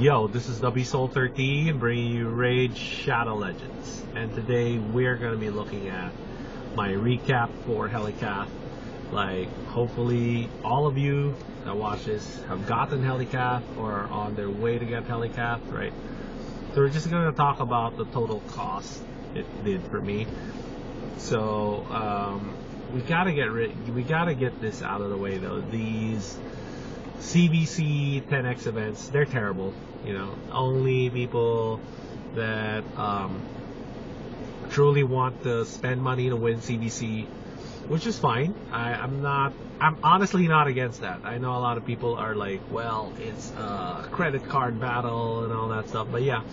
Yo, this is WSoul13 bringing you Raid Shadow Legends, and today we're going to be looking at my recap for Helicath. Like, hopefully all of you that watch this have gotten Helicath or are on their way to get Helicath, right? So we're just going to talk about the total cost it did for me. So we gotta get this out of the way though. These CBC 10x events, they're terrible. You know, only people that truly want to spend money to win CBC, which is fine. I'm honestly not against that. I know a lot of people are like, well, it's a credit card battle and all that stuff, but yeah,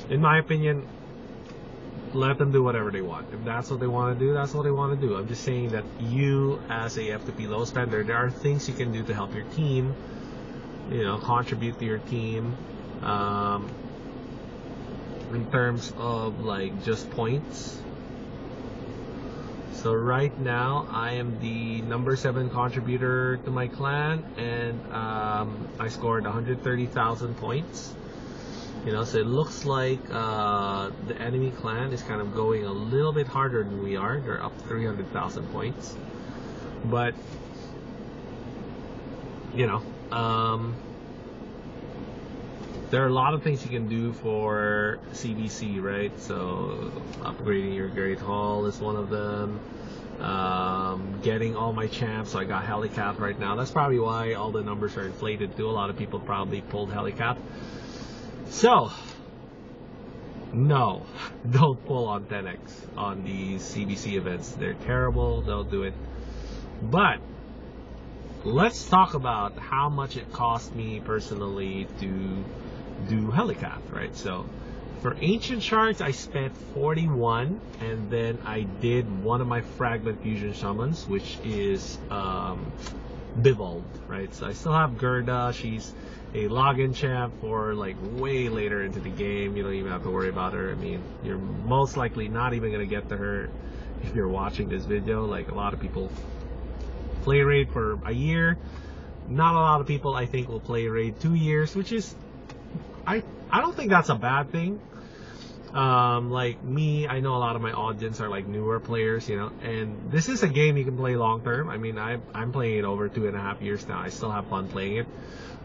in my opinion, let them do whatever they want. If that's what they want to do, that's what they want to do. I'm just saying that you, as a FTP low spender, there are things you can do to help your team, you know, contribute to your team, in terms of like just points. So right now I am the number 7 contributor to my clan, and I scored 130,000 points. You know, so it looks like the enemy clan is kind of going a little bit harder than we are. They're up 300,000 points, but you know, there are a lot of things you can do for CBC, right? So upgrading your Great Hall is one of them. Getting all my champs, so I got Helicath right now. That's probably why all the numbers are inflated too. A lot of people probably pulled Helicath. So, no, don't pull on 10x on these CBC events. They're terrible, don't do it. But let's talk about how much it cost me personally to do Helicath, right? So for Ancient Shards, I spent 41, and then I did one of my Fragment Fusion Summons, which is Bivold, right? So I still have Gerda. She's a login champ for like way later into the game. You don't even have to worry about her. I mean, you're most likely not even gonna get to her if you're watching this video. Like, a lot of people play raid for a year. Not a lot of people, I think, will play raid 2 years, which is, I don't think that's a bad thing. Like me, I know a lot of my audience are like newer players, you know, and this is a game you can play long term. I mean, I'm playing it over 2.5 years now. I still have fun playing it,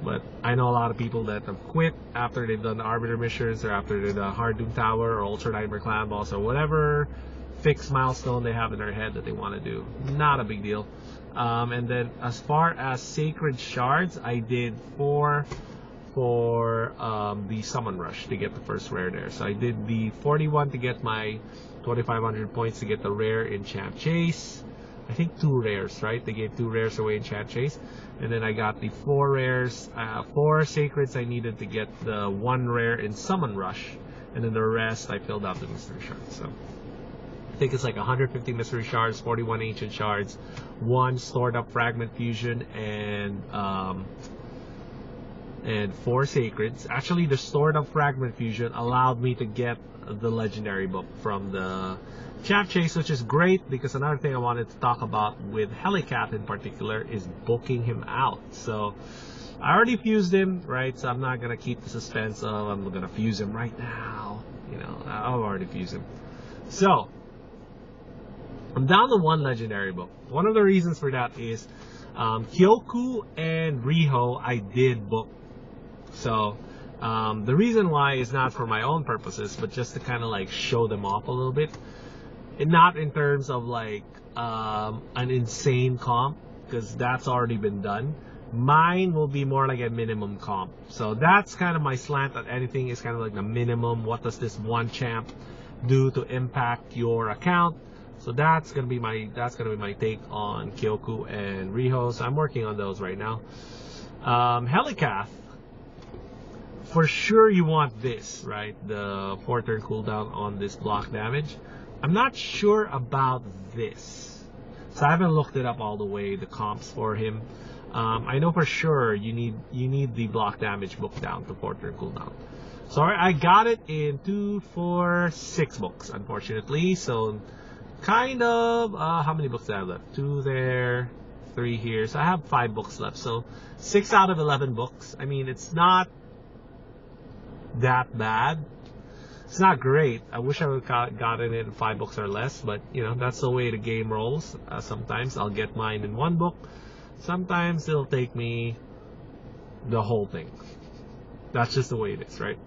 but I know a lot of people that have quit after they've done the Arbiter missions, or after they've done Hard Doom Tower or Ultra Nightmare Clan Boss, or whatever fixed milestone they have in their head that they want to do. Not a big deal. And then as far as Sacred Shards, I did 4 for the Summon Rush to get the first rare there. So I did the 41 to get my 2,500 points to get the rare in Champ Chase. I think 2 rares, right? They gave 2 rares away in Champ Chase. And then I got the 4 rares, 4 Sacreds I needed to get the 1 rare in Summon Rush. And then the rest I filled out the Mystery Shards. So I think it's like 150 Mystery Shards, 41 Ancient Shards, 1 stored up Fragment Fusion, and 4 Sacreds. Actually, the stored up Fragment Fusion allowed me to get the legendary book from the Champ Chase, which is great, because another thing I wanted to talk about with Helicath in particular is booking him out. So I already fused him, right? So I'm not gonna keep the suspense of I'm gonna fuse him right now. You know, I've already fused him. So I'm down to 1 legendary book. One of the reasons for that is Kyoku and Riho I did book. So the reason why is not for my own purposes, but just to kind of like show them off a little bit. And not in terms of like an insane comp, because that's already been done. Mine will be more like a minimum comp. So that's kind of my slant at anything, is kind of like the minimum. What does this 1 champ do to impact your account? So that's gonna be my take on Kyoku and Riho. So I'm working on those right now. Helicath, for sure you want this, right? The 4-turn cooldown on this block damage. I'm not sure about this, so I haven't looked it up all the way, the comps for him. I know for sure you need the block damage book down to 4-turn cooldown. So I got it in 2, 4, 6 books, unfortunately. So kind of, how many books do I have left? 2 there, 3 here. So I have 5 books left. So 6 out of 11 books. I mean, it's not that bad. It's not great. I wish I would have gotten it in 5 books or less, but you know, that's the way the game rolls. Sometimes I'll get mine in 1 book. Sometimes it'll take me the whole thing. That's just the way it is, right?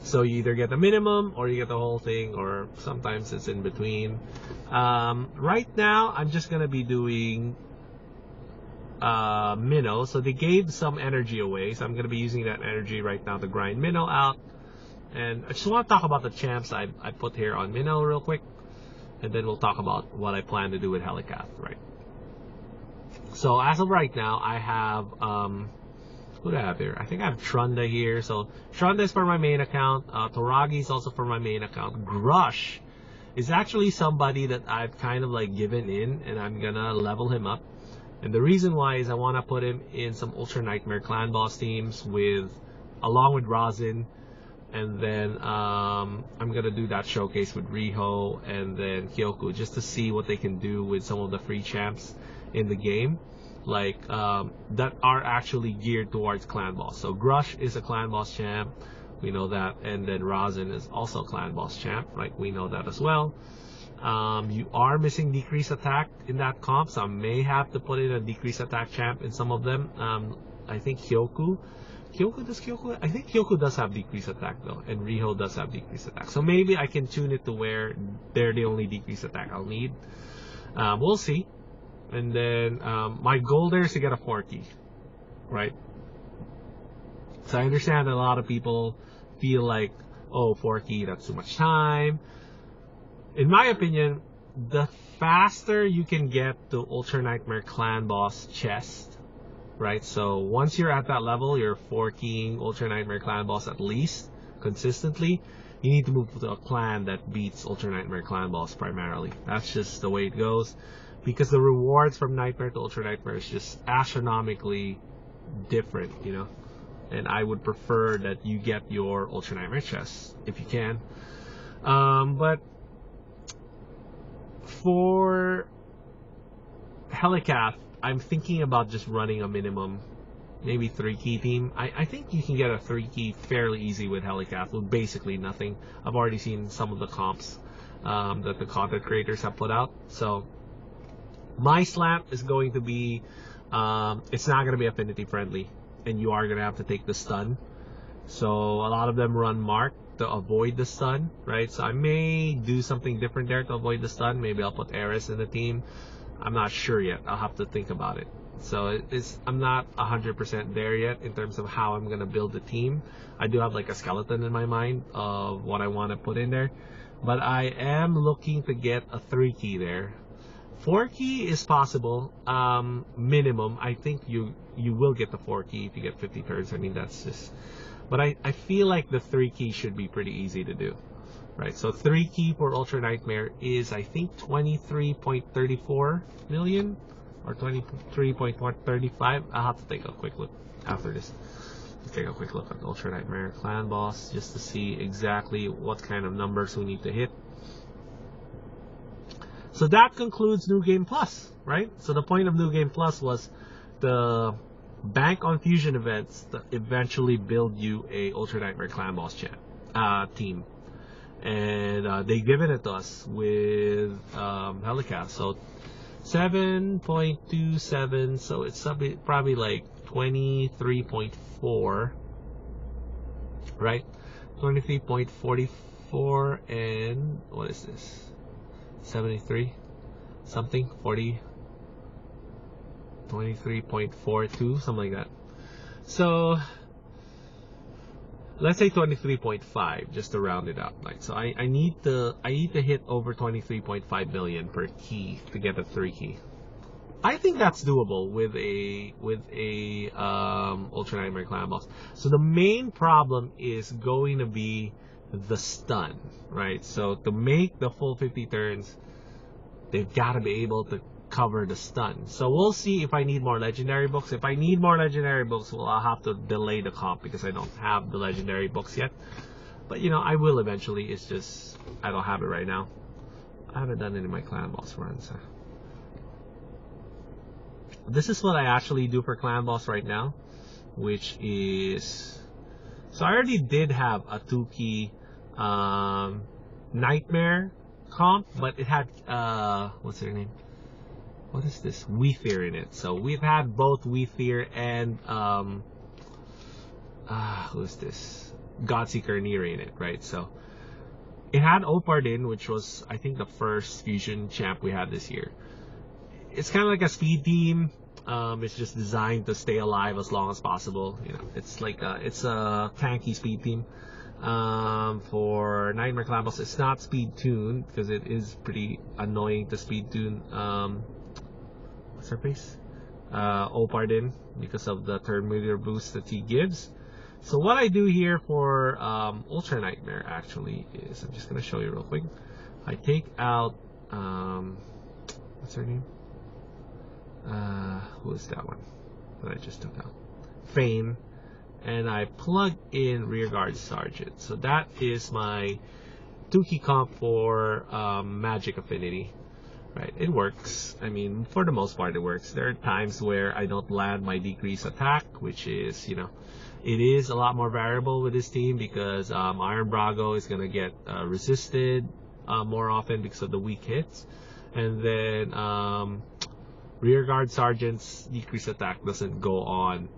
So you either get the minimum or you get the whole thing, or sometimes it's in between. Right now, I'm just going to be doing minnow. So they gave some energy away, so I'm going to be using that energy right now to grind minnow out. And I just want to talk about the champs I put here on minnow real quick, and then we'll talk about what I plan to do with Helicath, right? So as of right now, I have who do I have here? I think I have Trunda here. So Trunda is for my main account. Toragi is also for my main account. Grush is actually somebody that I've kind of like given in, and I'm gonna level him up. And the reason why is I want to put him in some Ultra Nightmare Clan Boss teams along with Rosin. And then I'm gonna do that showcase with Riho and then Kyoku, just to see what they can do with some of the free champs in the game, like that are actually geared towards clan boss. So Grush is a clan boss champ, we know that, and then Rosin is also a clan boss champ, right? We know that as well. You are missing decrease attack in that comp, so I may have to put in a decrease attack champ in some of them. I think Kyoku, I think Kyoku does have decrease attack though, and Riho does have decrease attack. So maybe I can tune it to where they're the only decrease attack I'll need. We'll see. And then my goal there is to get a 4-key, right? So I understand that a lot of people feel like, oh, 4-key, that's too much time. In my opinion, the faster you can get to Ultra Nightmare Clan Boss chest, right? So once you're at that level, you're 4-keying Ultra Nightmare Clan Boss at least consistently. You need to move to a clan that beats Ultra Nightmare Clan Boss primarily. That's just the way it goes, because the rewards from Nightmare to Ultra Nightmare is just astronomically different, you know. And I would prefer that you get your Ultra Nightmare chest if you can. But for Helicath, I'm thinking about just running a minimum, maybe 3-key team. I think you can get a 3-key fairly easy with Helicath with basically nothing. I've already seen some of the comps that the content creators have put out. So my slant is going to be, it's not going to be affinity friendly, and you are going to have to take the stun. So a lot of them run Mark to avoid the stun, right? So I may do something different there to avoid the stun. Maybe I'll put Eris in the team. I'm not sure yet. I'll have to think about it. So I'm not 100% there yet in terms of how I'm going to build the team. I do have like a skeleton in my mind of what I want to put in there. But I am looking to get a 3-key there. 4-key is possible. Minimum, I think you will get the 4-key if you get 50 turns. I mean, that's just... But I feel like the 3-key should be pretty easy to do. Right, so 3-key for Ultra Nightmare is, I think, 23.34 million or 23.35. I'll have to take a quick look after this. Let's take a quick look at Ultra Nightmare Clan Boss just to see exactly what kind of numbers we need to hit. So that concludes New Game Plus, right? So the point of New Game Plus was the bank on fusion events that eventually build you a Ultra Nightmare Clan Boss team. And they given it to us with Helicath. So 7.27, so it's probably like 23.4, right? 23.44, and what is this? 73 something, 40, 23.42, something like that. So let's say 23.5, just to round it up. Like, so I need to hit over 23.5 million per key to get a 3-key. I think that's doable with a Ultra Nightmare Clan Boss. So the main problem is going to be the stun, right? So to make the full 50 turns, they've got to be able to cover the stun. So we'll see if I need more legendary books. If I need more legendary books, well, I'll have to delay the comp because I don't have the legendary books yet. But you know, I will eventually. It's just I don't have it right now. I haven't done any of my Clan Boss runs. This is what I actually do for Clan Boss right now, which is So I already did have a 2-key Nightmare comp, but it had what's her name? What is this? Weethier in it. So we've had both Weethier and who's this? Godseeker Neri in it, right? So it had Opardin, which was I think the first fusion champ we had this year. It's kind of like a speed team. It's just designed to stay alive as long as possible. You know, it's like it's a tanky speed team. For Nightmare Clan Boss, it's not speed tuned because it is pretty annoying to speed tune. What's her face? Opardin, because of the turn meter boost that he gives. So what I do here for Ultra Nightmare actually is, I'm just gonna show you real quick. I take out what's her name? Who is that one that I just took out? Fane. And I plug in Rearguard Sergeant. So that is my 2-key comp for Magic Affinity. Right, it works. I mean, for the most part, it works. There are times where I don't land my decrease attack, which is, you know, it is a lot more variable with this team because Iron Brago is going to get resisted more often because of the weak hits. And then Rearguard Sergeant's decrease attack doesn't go on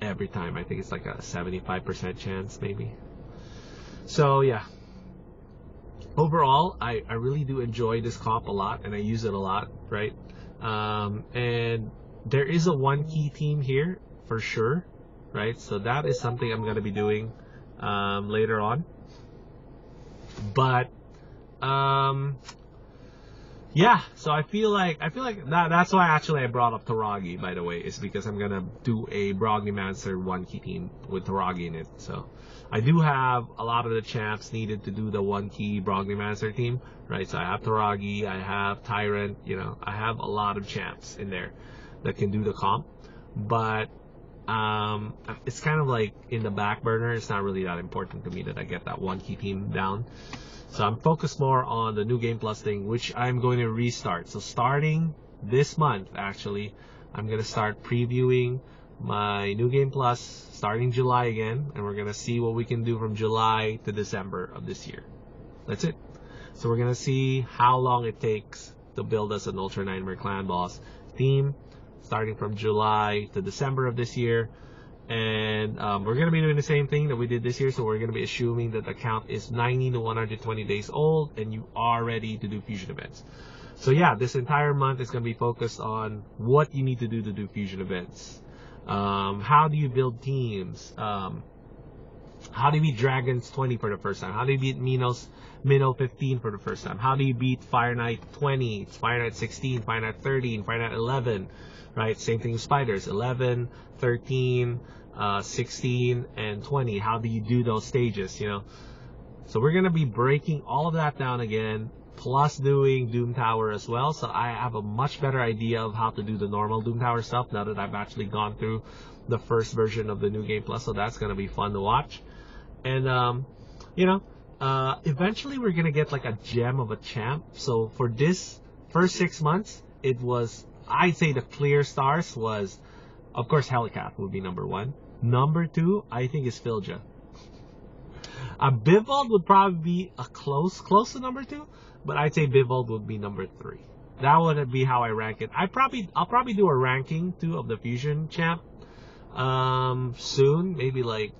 every time. I think it's like a 75% chance maybe. So yeah, overall I really do enjoy this comp a lot and I use it a lot, right? And there is a 1-key team here for sure, right? So that is something I'm going to be doing later on. But yeah, so I feel like that's why actually I brought up Taragi, by the way, is because I'm gonna do a Brognimancer 1-key team with Taragi in it. So I do have a lot of the champs needed to do the 1-key Brognimancer team, right? So I have Taragi, I have Tyrant, you know, I have a lot of champs in there that can do the comp, but it's kind of like in the back burner. It's not really that important to me that I get that 1-key team down. So I'm focused more on the New Game Plus thing, which I'm going to restart. So starting this month, actually, I'm going to start previewing my New Game Plus starting July again. And we're going to see what we can do from July to December of this year. That's it. So we're going to see how long it takes to build us an Ultra Nightmare Clan Boss team starting from July to December of this year. And we're going to be doing the same thing that we did this year. So we're going to be assuming that the account is 90 to 120 days old and you are ready to do fusion events. So yeah, this entire month is going to be focused on what you need to do fusion events. How do you build teams? How do you beat Dragons 20 for the first time? How do you beat Minnow 15 for the first time? How do you beat Fire Knight 20, Fire Knight 16, Fire Knight 13, Fire Knight 11, right? Same thing with Spiders, 11, 13, 16, and 20. How do you do those stages, you know? So we're going to be breaking all of that down again, plus doing Doom Tower as well. So I have a much better idea of how to do the normal Doom Tower stuff now that I've actually gone through the first version of the New Game Plus. So that's going to be fun to watch. And, you know, eventually we're going to get like a gem of a champ. So for this first 6 months, it was, I'd say the clear stars was, of course, Helicath would be number 1. Number 2, I think, is Filja. Bivald would probably be a close to number 2, but I'd say Bivald would be number 3. That would be how I rank it. I'll probably do a ranking too of the fusion champ soon, maybe like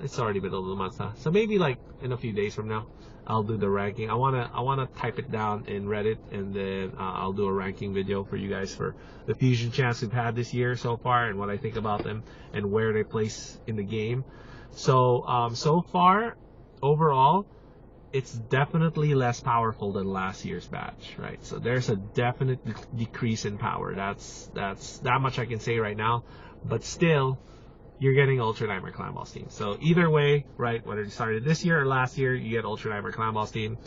it's already middle of the month, huh? So maybe like in a few days from now, I'll do the ranking. I wanna type it down in Reddit, and then I'll do a ranking video for you guys for the fusion champs we've had this year so far, and what I think about them and where they place in the game. So so far, overall, it's definitely less powerful than last year's batch, right? So there's a definite decrease in power. That's that much I can say right now. But still, you're getting Ultra Nightmare Clan Boss team. So either way, right, whether you started this year or last year, you get Ultra Nightmare Clan Boss team.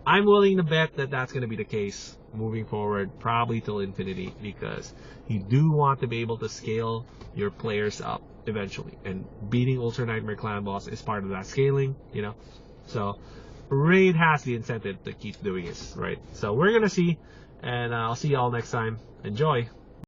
I'm willing to bet that that's going to be the case moving forward, probably till infinity, because you do want to be able to scale your players up eventually. And beating Ultra Nightmare Clan Boss is part of that scaling, you know. So Raid has the incentive to keep doing this, right? So we're going to see, and I'll see you all next time. Enjoy!